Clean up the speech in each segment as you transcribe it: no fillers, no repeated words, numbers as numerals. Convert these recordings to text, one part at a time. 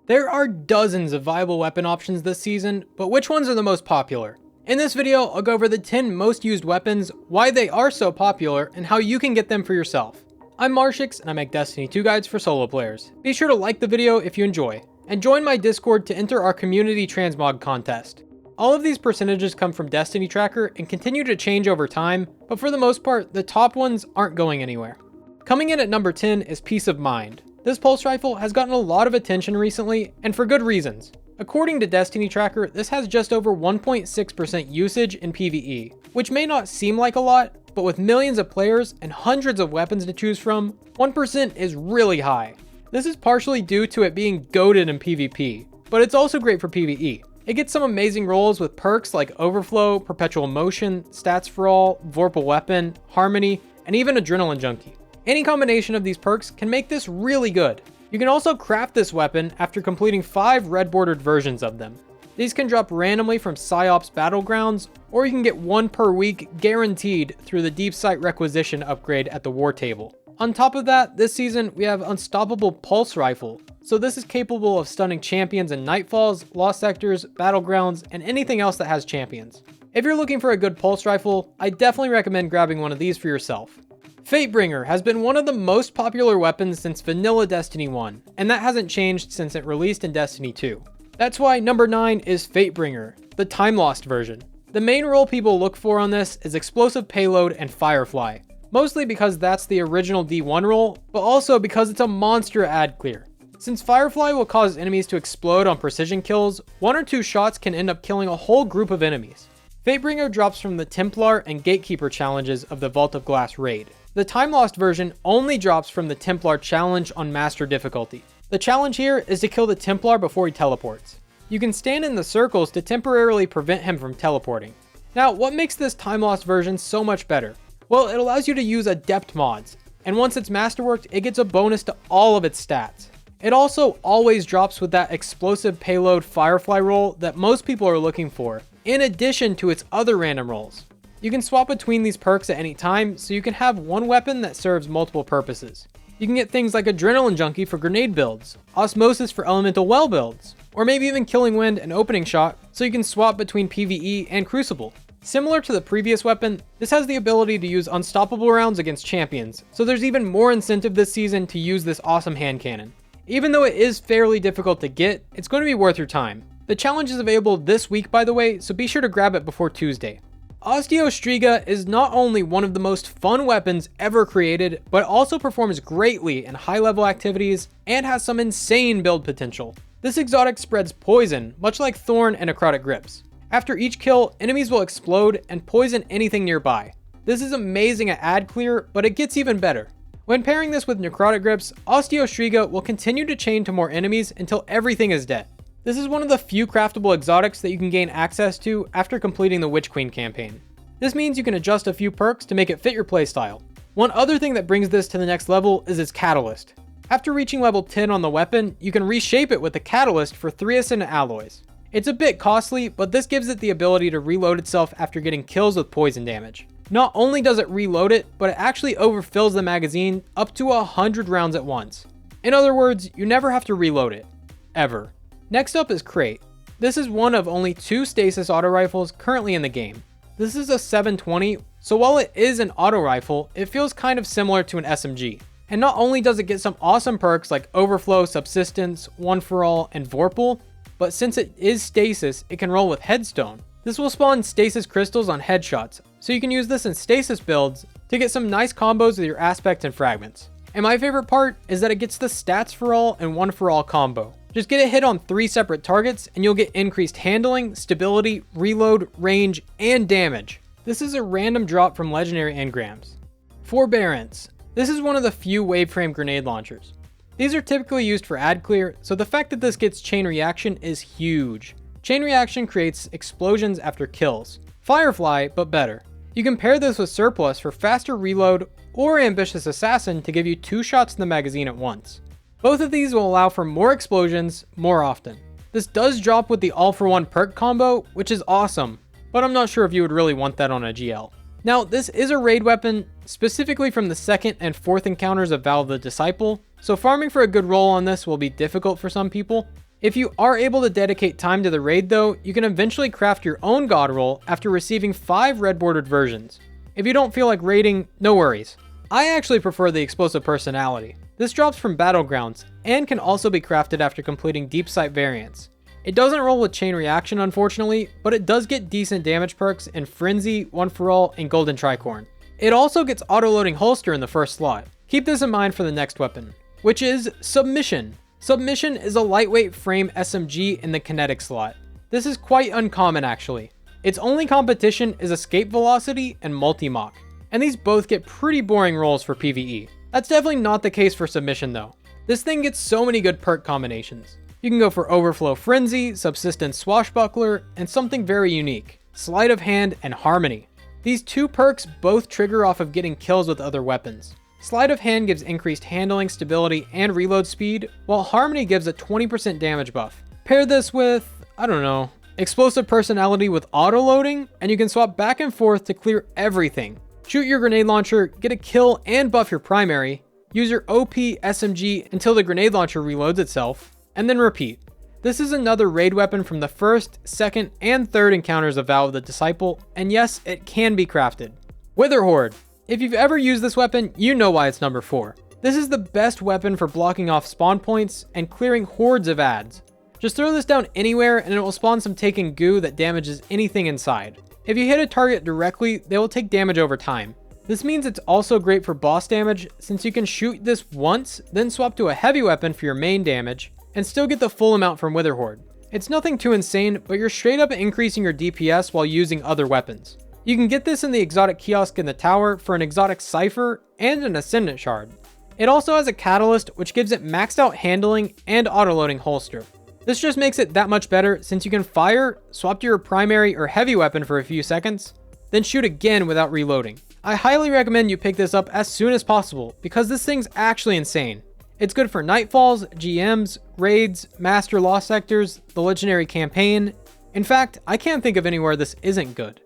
There are dozens of viable weapon options this season, but which ones are the most popular? In this video, I'll go over the 10 most used weapons, why they are so popular, and how you can get them for yourself. I'm Marshix, and I make Destiny 2 guides for solo players. Be sure to like the video if you enjoy, and join my Discord to enter our community transmog contest. All of these percentages come from Destiny Tracker and continue to change over time, but for the most part, the top ones aren't going anywhere. Coming in at number 10 is Peace of Mind. This pulse rifle has gotten a lot of attention recently, and for good reasons. According to Destiny Tracker, this has just over 1.6% usage in PvE, which may not seem like a lot, but with millions of players and hundreds of weapons to choose from, 1% is really high. This is partially due to it being goated in PvP, but it's also great for PvE. It gets some amazing rolls with perks like Overflow, Perpetual Motion, Stats for All, Vorpal Weapon, Harmony, and even Adrenaline Junkie. Any combination of these perks can make this really good. You can also craft this weapon after completing 5 red bordered versions of them. These can drop randomly from PsyOps Battlegrounds, or you can get 1 per week guaranteed through the Deep Sight Requisition upgrade at the War Table. On top of that, this season we have Unstoppable Pulse Rifle, so this is capable of stunning champions in Nightfalls, Lost Sectors, Battlegrounds, and anything else that has champions. If you're looking for a good pulse rifle, I definitely recommend grabbing one of these for yourself. Fatebringer has been one of the most popular weapons since vanilla Destiny 1, and that hasn't changed since it released in Destiny 2. That's why number 9 is Fatebringer, the Time Lost version. The main role people look for on this is Explosive Payload and Firefly, mostly because that's the original D1 role, but also because it's a monster ad clear. Since Firefly will cause enemies to explode on precision kills, 1 or 2 shots can end up killing a whole group of enemies. Fatebringer drops from the Templar and Gatekeeper challenges of the Vault of Glass raid. The Time Lost version only drops from the Templar challenge on Master difficulty. The challenge here is to kill the Templar before he teleports. You can stand in the circles to temporarily prevent him from teleporting. Now, what makes this Time Lost version so much better? Well, it allows you to use adept mods, and once it's masterworked, it gets a bonus to all of its stats. It also always drops with that explosive payload Firefly roll that most people are looking for, in addition to its other random rolls. You can swap between these perks at any time, so you can have one weapon that serves multiple purposes. You can get things like Adrenaline Junkie for grenade builds, Osmosis for elemental well builds, or maybe even Killing Wind and Opening Shot, so you can swap between PvE and Crucible. Similar to the previous weapon, this has the ability to use unstoppable rounds against champions, so there's even more incentive this season to use this awesome hand cannon. Even though it is fairly difficult to get, it's going to be worth your time. The challenge is available this week, by the way, so be sure to grab it before Tuesday. Osteo is not only one of the most fun weapons ever created, but also performs greatly in high-level activities and has some insane build potential. This exotic spreads poison, much like Thorn and Necrotic Grips. After each kill, enemies will explode and poison anything nearby. This is amazing at ad clear, but it gets even better. When pairing this with Necrotic Grips, Osteo will continue to chain to more enemies until everything is dead. This is one of the few craftable exotics that you can gain access to after completing the Witch Queen campaign. This means you can adjust a few perks to make it fit your playstyle. One other thing that brings this to the next level is its Catalyst. After reaching level 10 on the weapon, you can reshape it with the Catalyst for 3 Ascendant Alloys. It's a bit costly, but this gives it the ability to reload itself after getting kills with poison damage. Not only does it reload it, but it actually overfills the magazine up to 100 rounds at once. In other words, you never have to reload it. Ever. Next up is Crate. This is one of only 2 stasis auto rifles currently in the game. This is a 720, so while it is an auto rifle, it feels kind of similar to an SMG. And not only does it get some awesome perks like Overflow, Subsistence, One for All, and Vorpal, but since it is stasis, it can roll with Headstone. This will spawn stasis crystals on headshots, so you can use this in stasis builds to get some nice combos with your aspect and fragments. And my favorite part is that it gets the Stats for All and One for All combo. Just get a hit on 3 separate targets and you'll get increased handling, stability, reload, range, and damage. This is a random drop from legendary engrams. Forbearance. This is one of the few waveframe grenade launchers. These are typically used for ad clear, so the fact that this gets chain reaction is huge. Chain reaction creates explosions after kills. Firefly, but better. You can pair this with Surplus for faster reload, or Ambitious Assassin to give you 2 shots in the magazine at once. Both of these will allow for more explosions more often. This does drop with the All for One perk combo, which is awesome, but I'm not sure if you would really want that on a GL. Now, this is a raid weapon, specifically from the 2nd and 4th encounters of Val the Disciple, so farming for a good roll on this will be difficult for some people. If you are able to dedicate time to the raid though, you can eventually craft your own god roll after receiving 5 red bordered versions. If you don't feel like raiding, no worries. I actually prefer the explosive personality. This drops from battlegrounds and can also be crafted after completing deep sight variants. It doesn't roll with chain reaction unfortunately, but it does get decent damage perks in Frenzy, One for All, and Golden Tricorn. It also gets auto-loading holster in the first slot. Keep this in mind for the next weapon, which is Submission. Submission is a lightweight frame SMG in the kinetic slot. This is quite uncommon actually. Its only competition is escape velocity and multi-mock, and these both get pretty boring rolls for PvE. That's definitely not the case for Submission though. This thing gets so many good perk combinations. You can go for Overflow Frenzy, Subsistence Swashbuckler, and something very unique, Sleight of Hand and Harmony. These 2 perks both trigger off of getting kills with other weapons. Sleight of Hand gives increased handling, stability, and reload speed, while Harmony gives a 20% damage buff. Pair this with, I don't know, Explosive Personality with auto-loading, and you can swap back and forth to clear everything. Shoot your grenade launcher, get a kill, and buff your primary. Use your OP SMG until the grenade launcher reloads itself, and then repeat. This is another raid weapon from the first, second, and third encounters of Vow of the Disciple, and yes, it can be crafted. Wither Horde. If you've ever used this weapon, you know why it's number 4. This is the best weapon for blocking off spawn points and clearing hordes of adds. Just throw this down anywhere and it will spawn some taken goo that damages anything inside. If you hit a target directly, they will take damage over time. This means it's also great for boss damage since you can shoot this once, then swap to a heavy weapon for your main damage, and still get the full amount from Wither Horde. It's nothing too insane, but you're straight up increasing your DPS while using other weapons. You can get this in the exotic kiosk in the tower for an exotic cipher and an ascendant shard. It also has a catalyst which gives it maxed out handling and auto-loading holster. This just makes it that much better since you can fire, swap to your primary or heavy weapon for a few seconds, then shoot again without reloading. I highly recommend you pick this up as soon as possible because this thing's actually insane. It's good for Nightfalls, GMs, raids, Master Lost Sectors, the Legendary Campaign. In fact, I can't think of anywhere this isn't good.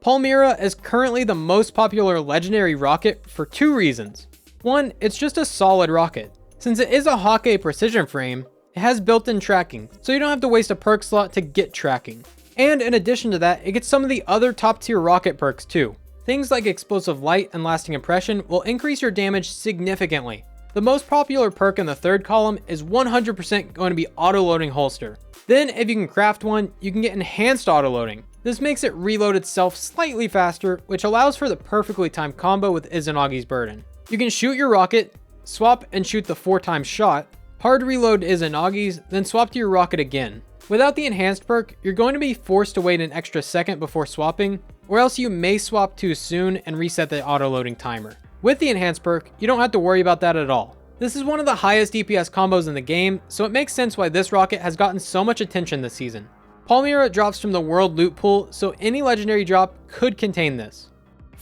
Palmyra is currently the most popular legendary rocket for 2 reasons. One, it's just a solid rocket. Since it is a Hawkeye precision frame, it has built-in tracking, so you don't have to waste a perk slot to get tracking. And in addition to that, it gets some of the other top tier rocket perks too. Things like Explosive Light and Lasting Impression will increase your damage significantly. The most popular perk in the 3rd column is 100% going to be auto-loading holster. Then if you can craft one, you can get enhanced auto-loading. This makes it reload itself slightly faster, which allows for the perfectly timed combo with Izunagi's Burden. You can shoot your rocket, swap and shoot the 4-time shot, hard reload Izunagi's, then swap to your rocket again. Without the enhanced perk, you're going to be forced to wait an extra second before swapping, or else you may swap too soon and reset the auto-loading timer. With the enhanced perk, you don't have to worry about that at all. This is one of the highest DPS combos in the game, so it makes sense why this rocket has gotten so much attention this season. Palmyra drops from the world loot pool, so any legendary drop could contain this.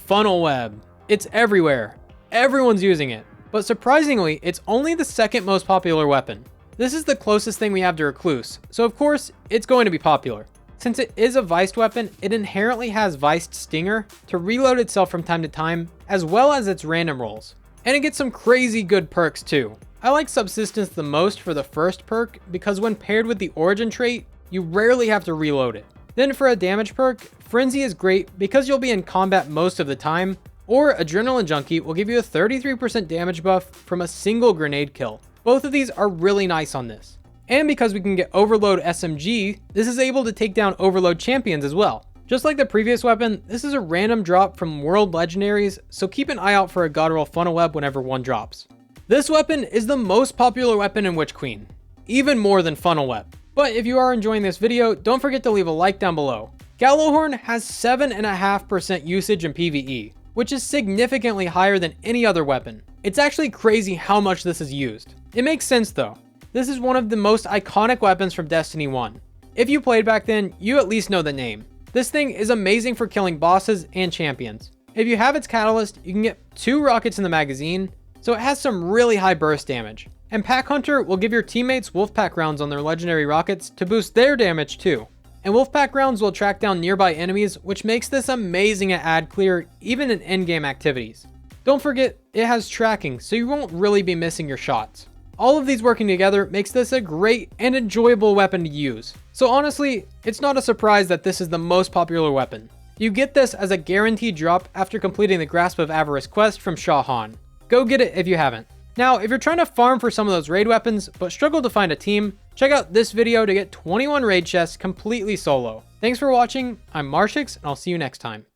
Funnelweb. It's everywhere. Everyone's using it. But surprisingly, it's only the 2nd most popular weapon. This is the closest thing we have to Recluse, so of course, it's going to be popular. Since it is a viced weapon, it inherently has viced Stinger to reload itself from time to time, as well as its random rolls. And it gets some crazy good perks too. I like Subsistence the most for the first perk because when paired with the Origin trait, you rarely have to reload it. Then for a damage perk, Frenzy is great because you'll be in combat most of the time, or Adrenaline Junkie will give you a 33% damage buff from a single grenade kill. Both of these are really nice on this. And because we can get Overload SMG, this is able to take down Overload champions as well. Just like the previous weapon, this is a random drop from World Legendaries, so keep an eye out for a God Roll Funnelweb whenever one drops. This weapon is the most popular weapon in Witch Queen, even more than Funnelweb. But if you are enjoying this video, don't forget to leave a like down below. Gallowhorn has 7.5% usage in PvE, which is significantly higher than any other weapon. It's actually crazy how much this is used. It makes sense though. This is one of the most iconic weapons from Destiny 1. If you played back then, you at least know the name. This thing is amazing for killing bosses and champions. If you have its catalyst, you can get 2 rockets in the magazine, so it has some really high burst damage. And Pack Hunter will give your teammates Wolfpack rounds on their legendary rockets to boost their damage too. And Wolfpack rounds will track down nearby enemies, which makes this amazing at ad clear, even in endgame activities. Don't forget, it has tracking, so you won't really be missing your shots. All of these working together makes this a great and enjoyable weapon to use. So honestly, it's not a surprise that this is the most popular weapon. You get this as a guaranteed drop after completing the Grasp of Avarice quest from Shah Han. Go get it if you haven't. Now, if you're trying to farm for some of those raid weapons, but struggle to find a team, check out this video to get 21 raid chests completely solo. Thanks for watching, I'm Marshix, and I'll see you next time.